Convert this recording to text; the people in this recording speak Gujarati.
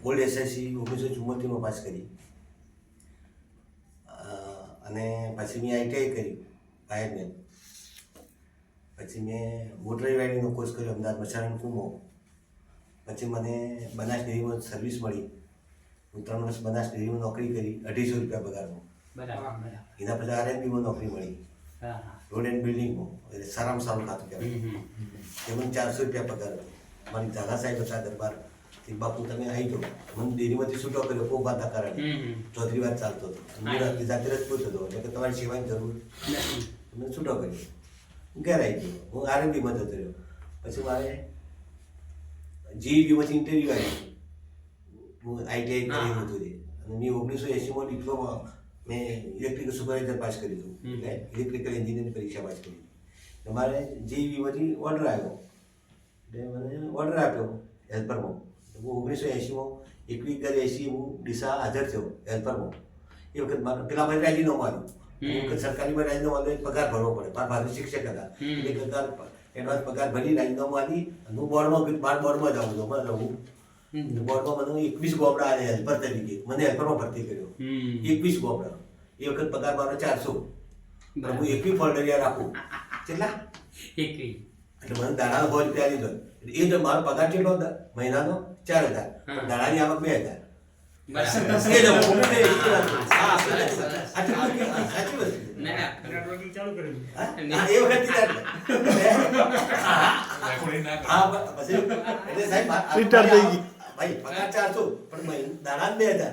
ઓલ્ડ એસએસસી 1974માં પાસ કરી અને પછી મેં આઈટીઆઈ કરી વાયરમેન. પછી મેં મોટર વાયરિંગનો કોર્સ કર્યો અમદાવાદ મસાણ કુમો. પછી મને બનાસ ડેરીમાં સર્વિસ મળી. હું 3 વર્ષ બનાસ ડેરીમાં નોકરી કરી, 250 રૂપિયા પગારમાં. બરાબર. એના પછી આરએનબીમાં નોકરી મળી, રોડ એન્ડ બિલ્ડિંગમાં. એટલે સારામાં સારું ખાતું કહેવાય. એમાં 400 રૂપિયા પગાર હતો. મારી દાદા સાહેબ હતા દરબાર, બાપુ તમે આવી જાઓ. મને ડેરીમાંથી છૂટો કર્યો કોઈ વાતના કારણે. ચૌધરી વાત ચાલતો હતો. હું જાતે રજપૂત હતો એટલે કે તમારી સેવાની જરૂર મને છૂટો કર્યો. હું ઘેર આવી ગયો. હું આરએનબીમાં જતો રહ્યો. પછી મારે જીઈબીમાંથી ઇન્ટરવ્યૂ આવ્યું. હું આઈટીઆઈ કરેલું હતું અને મેં 1980માં ડિપ્લોમા મેં ઇલેક્ટ્રિકલ સુપરવાઇઝર પાસ કર્યું હતું. એટલે ઇલેક્ટ્રિકલ એન્જિનિયરિંગ પરીક્ષા પાસ કરી. મારે જીઈબીમાંથી ઓર્ડર આવ્યો. એટલે મને ઓર્ડર આપ્યો હેલ્પરમાં. હું 1980માં 21/80 હું ડીસા હાજર થયો હેલ્પરમાં. એ વખત મારે પેલા ભાઈ રાજીનામું આવ્યું. એ વખત સરકારીમાં રાજીનામું આવ્યું પગાર ભરવો પડે. મારા ભાઈ શિક્ષક હતા એટલે એડવાન્સ પગાર ભરી રાજીનામું આવી. હું બોર્ડમાં જાઉં છું મને રહું. બોર્ડમાં મને 21 ગોબડા આવે હેલ્પર તરીકે. મને હેલ્પરમાં ભરતી કર્યો. 21 ગોબડા. એ વખત પગાર મારો 400. પણ હું 21 ફોલ્ડરિયા રાખું. કેટલા? 21. એટલે મને દાડાનો 100 રૂપિયા લીધો. એ જો મારો પગાર કેટલો હતો મહિનાનો 4000, પણ દાડાની આવક 2000. ભાઈ પગાર 400 પણ દાડા 2000.